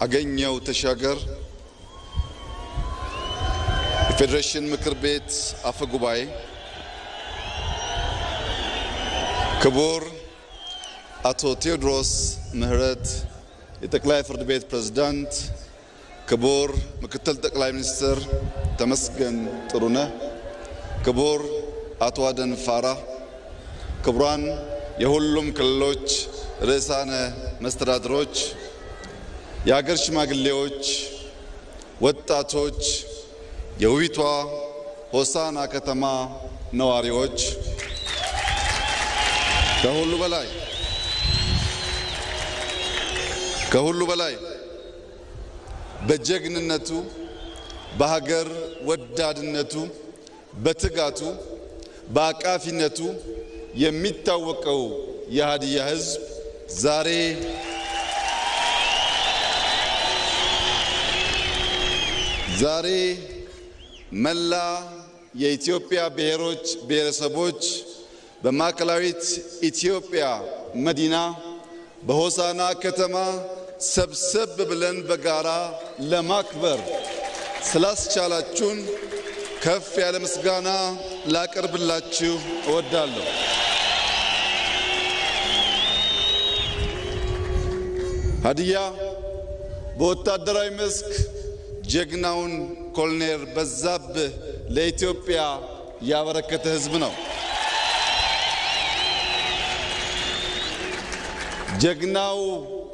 አገኘው ተሻገር የፌዴሬሽን ምክር ቤት አፈ ጉባኤ፣ ክቡር አቶ ቴዎድሮስ ምህረት የጠቅላይ ፍርድ ቤት ፕሬዝዳንት፣ ክቡር ምክትል ጠቅላይ ሚኒስትር ተመስገን ጥሩነህ፣ ክቡር አቶ አደን ፋራ፣ ክቡራን የሁሉም ክልሎች ርዕሳነ መስተዳድሮች፣ የሀገር ሽማግሌዎች፣ ወጣቶች፣ የውቢቷ ሆሳና ከተማ ነዋሪዎች፣ ከሁሉ በላይ በጀግንነቱ፣ በሀገር ወዳድነቱ፣ በትጋቱ፣ በአቃፊነቱ የሚታወቀው የሀዲያ ሕዝብ ዛሬ መላ የኢትዮጵያ ብሔሮች ብሔረሰቦች በማዕከላዊት ኢትዮጵያ መዲና በሆሳና ከተማ ሰብሰብ ብለን በጋራ ለማክበር ስላስቻላችሁን ከፍ ያለ ምስጋና ላቀርብላችሁ እወዳለሁ። ሀዲያ በወታደራዊ መስክ ጀግናውን ኮሎኔል በዛብህ ለኢትዮጵያ ያበረከተ ሕዝብ ነው። ጀግናው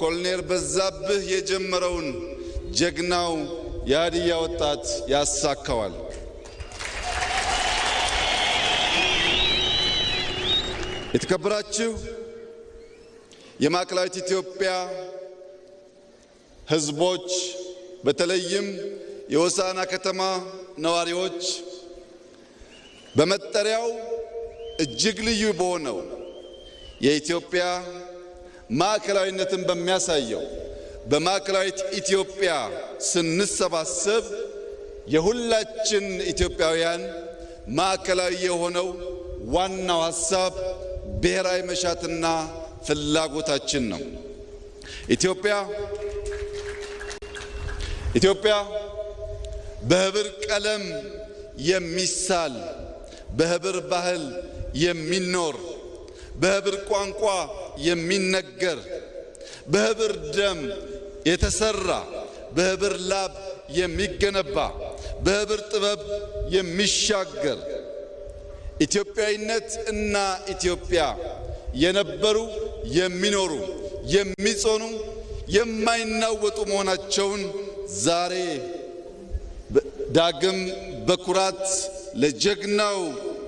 ኮሎኔል በዛብህ የጀመረውን ጀግናው የሀዲያ ወጣት ያሳካዋል። የተከበራችሁ የማዕከላዊት ኢትዮጵያ ሕዝቦች፣ በተለይም የሆሳና ከተማ ነዋሪዎች በመጠሪያው እጅግ ልዩ በሆነው የኢትዮጵያ ማዕከላዊነትን በሚያሳየው በማዕከላዊት ኢትዮጵያ ስንሰባሰብ የሁላችን ኢትዮጵያውያን ማዕከላዊ የሆነው ዋናው ሐሳብ ብሔራዊ መሻትና ፍላጎታችን ነው። ኢትዮጵያ በህብር ቀለም የሚሳል፣ በህብር ባህል የሚኖር፣ በህብር ቋንቋ የሚነገር፣ በህብር ደም የተሰራ፣ በህብር ላብ የሚገነባ፣ በህብር ጥበብ የሚሻገር ኢትዮጵያዊነት እና ኢትዮጵያ የነበሩ የሚኖሩ የሚጾኑ የማይናወጡ መሆናቸውን ዛሬ ዳግም በኩራት ለጀግናው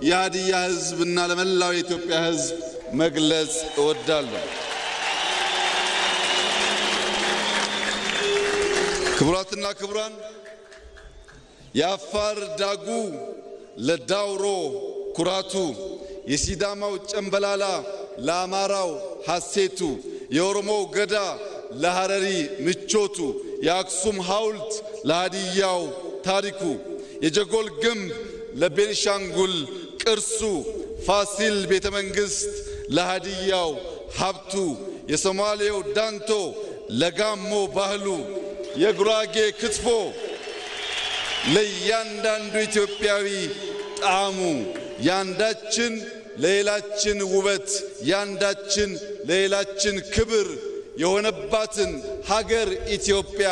የሀዲያ ሕዝብና ለመላው የኢትዮጵያ ሕዝብ መግለጽ እወዳለሁ። ክቡራትና ክቡራን፣ የአፋር ዳጉ ለዳውሮ ኩራቱ፣ የሲዳማው ጨምበላላ ለአማራው ሐሴቱ፣ የኦሮሞው ገዳ ለሐረሪ ምቾቱ፣ የአክሱም ሐውልት ለሀዲያው ታሪኩ፣ የጀጎል ግንብ ለቤንሻንጉል ቅርሱ፣ ፋሲል ቤተ መንግሥት ለሀዲያው ሀብቱ፣ የሶማሌው ዳንቶ ለጋሞ ባህሉ፣ የጉራጌ ክትፎ ለእያንዳንዱ ኢትዮጵያዊ ጣዕሙ፣ ያንዳችን ለሌላችን ውበት፣ ያንዳችን ለሌላችን ክብር የሆነባትን ሀገር ኢትዮጵያ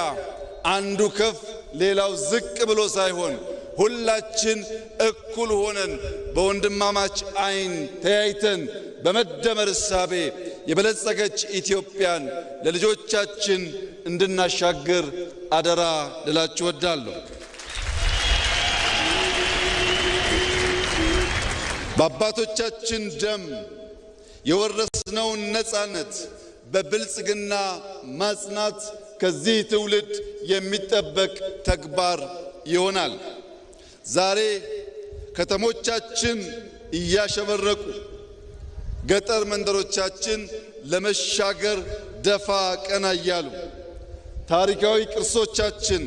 አንዱ ከፍ ሌላው ዝቅ ብሎ ሳይሆን ሁላችን እኩል ሆነን በወንድማማች አይን ተያይተን በመደመር እሳቤ የበለጸገች ኢትዮጵያን ለልጆቻችን እንድናሻግር አደራ ልላችሁ እወዳለሁ። በአባቶቻችን ደም የወረስነውን ነፃነት በብልጽግና ማጽናት ከዚህ ትውልድ የሚጠበቅ ተግባር ይሆናል። ዛሬ ከተሞቻችን እያሸበረቁ ገጠር መንደሮቻችን ለመሻገር ደፋ ቀና እያሉ ታሪካዊ ቅርሶቻችን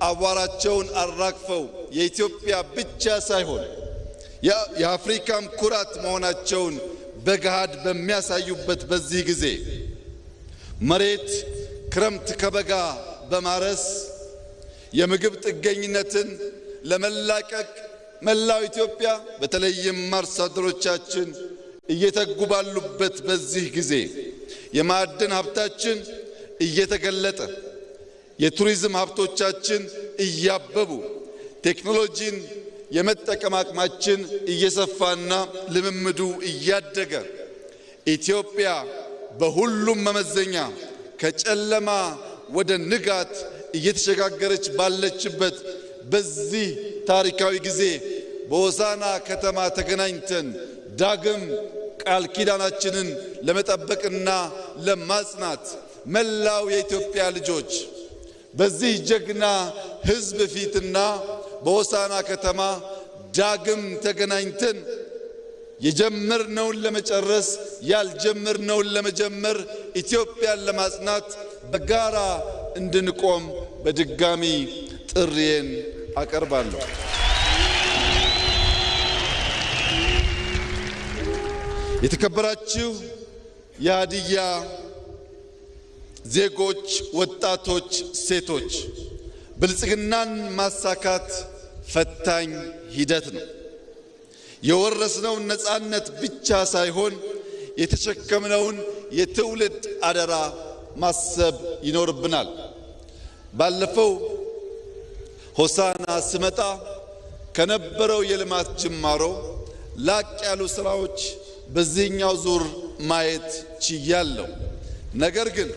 አቧራቸውን አራግፈው የኢትዮጵያ ብቻ ሳይሆን የአፍሪካም ኩራት መሆናቸውን በገሃድ በሚያሳዩበት በዚህ ጊዜ መሬት ክረምት ከበጋ በማረስ የምግብ ጥገኝነትን ለመላቀቅ መላው ኢትዮጵያ በተለይም አርሶ አደሮቻችን እየተጉ ባሉበት በዚህ ጊዜ የማዕድን ሀብታችን እየተገለጠ የቱሪዝም ሀብቶቻችን እያበቡ ቴክኖሎጂን የመጠቀም አቅማችን እየሰፋና ልምምዱ እያደገ ኢትዮጵያ በሁሉም መመዘኛ ከጨለማ ወደ ንጋት እየተሸጋገረች ባለችበት በዚህ ታሪካዊ ጊዜ በሆሳዕና ከተማ ተገናኝተን ዳግም ቃል ኪዳናችንን ለመጠበቅና ለማጽናት መላው የኢትዮጵያ ልጆች በዚህ ጀግና ሕዝብ ፊትና በሆሳዕና ከተማ ዳግም ተገናኝተን የጀመርነውን ለመጨረስ ያልጀመርነውን ለመጀመር ኢትዮጵያን ለማጽናት በጋራ እንድንቆም በድጋሚ ጥሪዬን አቀርባለሁ። የተከበራችሁ የሀዲያ ዜጎች፣ ወጣቶች፣ ሴቶች ብልጽግናን ማሳካት ፈታኝ ሂደት ነው። የወረስነውን ነፃነት ብቻ ሳይሆን የተሸከምነውን የትውልድ አደራ ማሰብ ይኖርብናል። ባለፈው ሆሳዕና ስመጣ ከነበረው የልማት ጅማሮ ላቅ ያሉ ስራዎች በዚህኛው ዙር ማየት ችያለሁ። ነገር ግን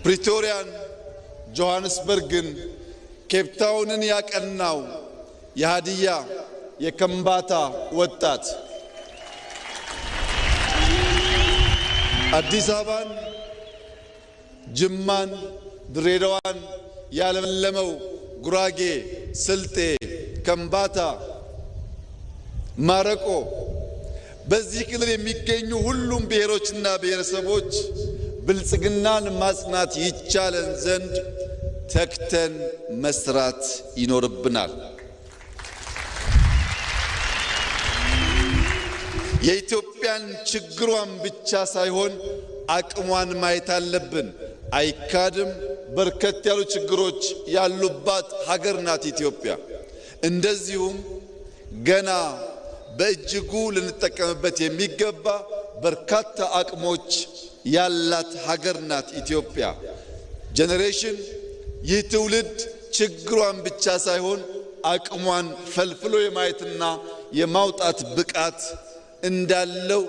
ፕሪቶሪያን፣ ጆሃንስበርግን፣ ኬፕታውንን ያቀናው የሀዲያ የከምባታ ወጣት አዲስ አበባን፣ ጅማን፣ ድሬዳዋን ያለመለመው ጉራጌ፣ ስልጤ፣ ከምባታ፣ ማረቆ በዚህ ክልል የሚገኙ ሁሉም ብሔሮችና ብሔረሰቦች ብልጽግናን ማጽናት ይቻለን ዘንድ ተክተን መስራት ይኖርብናል። የኢትዮጵያን ችግሯን ብቻ ሳይሆን አቅሟን ማየት አለብን። አይካድም፣ በርከት ያሉ ችግሮች ያሉባት ሀገር ናት ኢትዮጵያ። እንደዚሁም ገና በእጅጉ ልንጠቀምበት የሚገባ በርካታ አቅሞች ያላት ሀገር ናት ኢትዮጵያ። ጄኔሬሽን ይህ ትውልድ ችግሯን ብቻ ሳይሆን አቅሟን ፈልፍሎ የማየትና የማውጣት ብቃት እንዳለው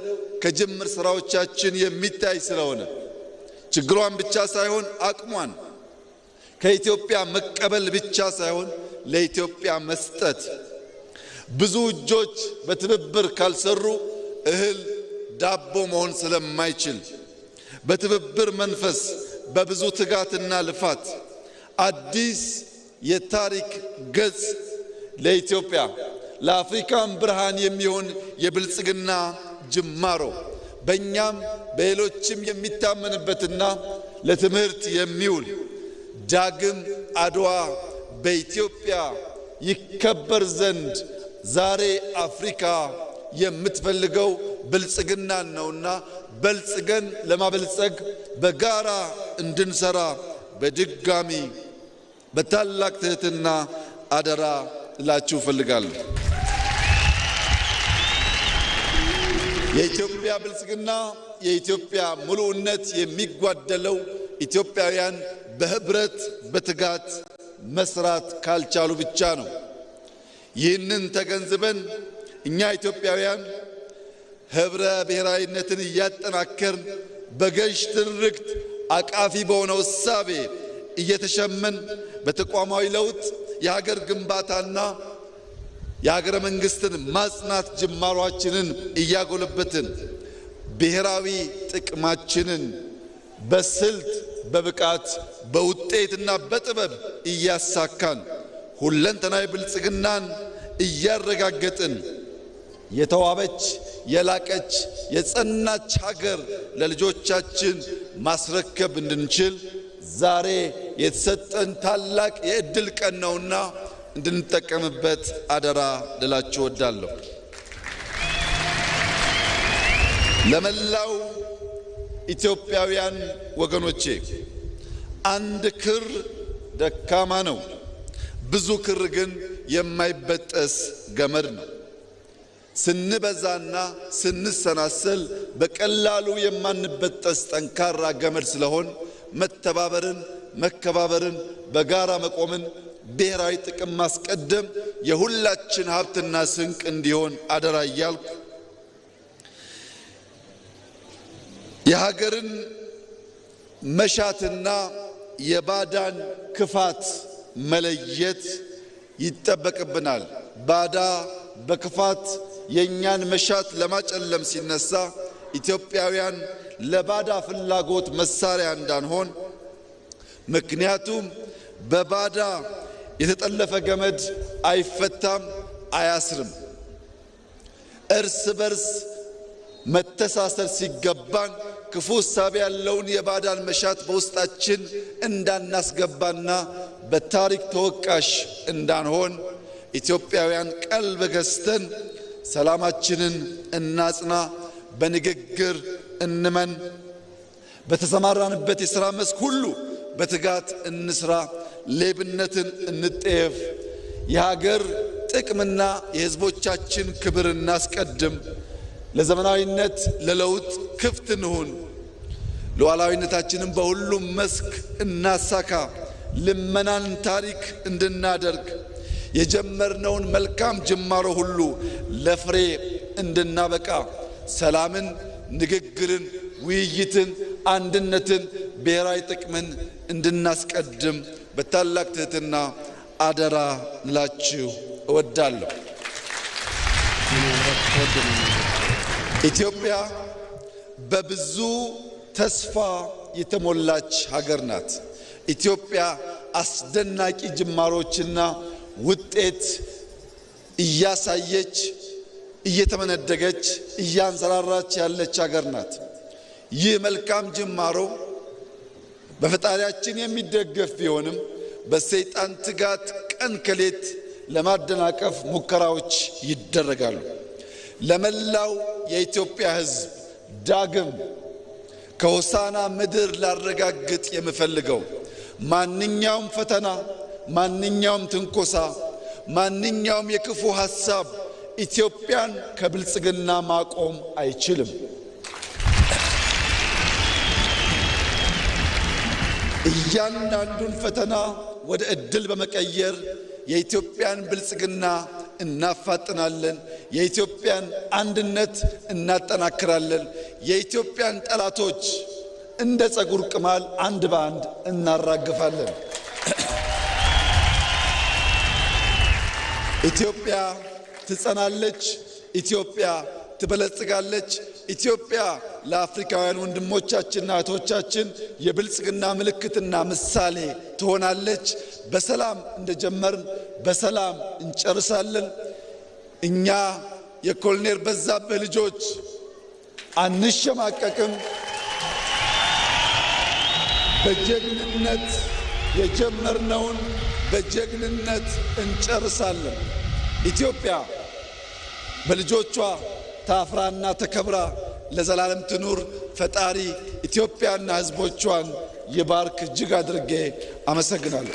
ከጅምር ስራዎቻችን የሚታይ ስለሆነ ችግሯን ብቻ ሳይሆን አቅሟን ከኢትዮጵያ መቀበል ብቻ ሳይሆን ለኢትዮጵያ መስጠት። ብዙ እጆች በትብብር ካልሰሩ እህል ዳቦ መሆን ስለማይችል በትብብር መንፈስ በብዙ ትጋትና ልፋት አዲስ የታሪክ ገጽ ለኢትዮጵያ ለአፍሪካም ብርሃን የሚሆን የብልጽግና ጅማሮ በእኛም በሌሎችም የሚታመንበትና ለትምህርት የሚውል ዳግም አድዋ በኢትዮጵያ ይከበር ዘንድ ዛሬ አፍሪካ የምትፈልገው ብልጽግናን ነውና በልጽገን ለማበልጸግ በጋራ እንድንሰራ በድጋሚ በታላቅ ትህትና አደራ እላችሁ ፈልጋለሁ። የኢትዮጵያ ብልጽግና የኢትዮጵያ ሙሉነት የሚጓደለው ኢትዮጵያውያን በህብረት በትጋት መስራት ካልቻሉ ብቻ ነው። ይህንን ተገንዝበን እኛ ኢትዮጵያውያን ህብረ ብሔራዊነትን እያጠናከርን በገዥ ትርክት አቃፊ በሆነው እሳቤ እየተሸመን በተቋማዊ ለውጥ የሀገር ግንባታና የሀገረ መንግስትን ማጽናት ጅማሯችንን እያጎለበትን ብሔራዊ ጥቅማችንን በስልት በብቃት በውጤትና በጥበብ እያሳካን ሁለንተናዊ ብልጽግናን እያረጋገጥን የተዋበች የላቀች የጸናች ሀገር ለልጆቻችን ማስረከብ እንድንችል ዛሬ የተሰጠን ታላቅ የዕድል ቀን ነውና እንድንጠቀምበት አደራ ልላችሁ እወዳለሁ። ለመላው ኢትዮጵያውያን ወገኖቼ አንድ ክር ደካማ ነው፣ ብዙ ክር ግን የማይበጠስ ገመድ ነው። ስንበዛና ስንሰናሰል በቀላሉ የማንበጠስ ጠንካራ ገመድ ስለሆን መተባበርን፣ መከባበርን፣ በጋራ መቆምን፣ ብሔራዊ ጥቅም ማስቀደም የሁላችን ሀብትና ስንቅ እንዲሆን አደራ እያልኩ የሀገርን መሻትና የባዳን ክፋት መለየት ይጠበቅብናል። ባዳ በክፋት የኛን መሻት ለማጨለም ሲነሳ ኢትዮጵያውያን ለባዳ ፍላጎት መሳሪያ እንዳንሆን፣ ምክንያቱም በባዳ የተጠለፈ ገመድ አይፈታም፣ አያስርም። እርስ በርስ መተሳሰር ሲገባን ክፉ ሐሳብ ያለውን የባዳን መሻት በውስጣችን እንዳናስገባና በታሪክ ተወቃሽ እንዳንሆን ኢትዮጵያውያን ቀልብ ገዝተን ሰላማችንን እናጽና፣ በንግግር እንመን፣ በተሰማራንበት የሥራ መስክ ሁሉ በትጋት እንስራ፣ ሌብነትን እንጠየፍ፣ የሀገር ጥቅምና የሕዝቦቻችን ክብር እናስቀድም፣ ለዘመናዊነት ለለውጥ ክፍት እንሁን፣ ሉዓላዊነታችንን በሁሉም መስክ እናሳካ፣ ልመናን ታሪክ እንድናደርግ የጀመርነውን መልካም ጅማሮ ሁሉ ለፍሬ እንድናበቃ ሰላምን፣ ንግግርን፣ ውይይትን፣ አንድነትን፣ ብሔራዊ ጥቅምን እንድናስቀድም በታላቅ ትህትና አደራ ልላችሁ እወዳለሁ። ኢትዮጵያ በብዙ ተስፋ የተሞላች ሀገር ናት። ኢትዮጵያ አስደናቂ ጅማሮችና ውጤት እያሳየች እየተመነደገች እያንሰራራች ያለች ሀገር ናት። ይህ መልካም ጅማሮ በፈጣሪያችን የሚደገፍ ቢሆንም በሰይጣን ትጋት ቀን ከሌት ለማደናቀፍ ሙከራዎች ይደረጋሉ። ለመላው የኢትዮጵያ ሕዝብ ዳግም ከሆሳና ምድር ላረጋግጥ የምፈልገው ማንኛውም ፈተና፣ ማንኛውም ትንኮሳ፣ ማንኛውም የክፉ ሐሳብ ኢትዮጵያን ከብልጽግና ማቆም አይችልም። እያንዳንዱን ፈተና ወደ ዕድል በመቀየር የኢትዮጵያን ብልጽግና እናፋጥናለን። የኢትዮጵያን አንድነት እናጠናክራለን። የኢትዮጵያን ጠላቶች እንደ ጸጉር ቅማል አንድ በአንድ እናራግፋለን። ኢትዮጵያ ትጸናለች። ኢትዮጵያ ትበለጽጋለች። ኢትዮጵያ ለአፍሪካውያን ወንድሞቻችንና እህቶቻችን የብልጽግና ምልክትና ምሳሌ ትሆናለች። በሰላም እንደጀመርን በሰላም እንጨርሳለን። እኛ የኮሎኔል በዛብህ ልጆች አንሸማቀቅም። በጀግንነት የጀመርነውን በጀግንነት እንጨርሳለን። ኢትዮጵያ በልጆቿ ታፍራና ተከብራ ለዘላለም ትኑር። ፈጣሪ ኢትዮጵያና ሕዝቦቿን ይባርክ። እጅግ አድርጌ አመሰግናለሁ።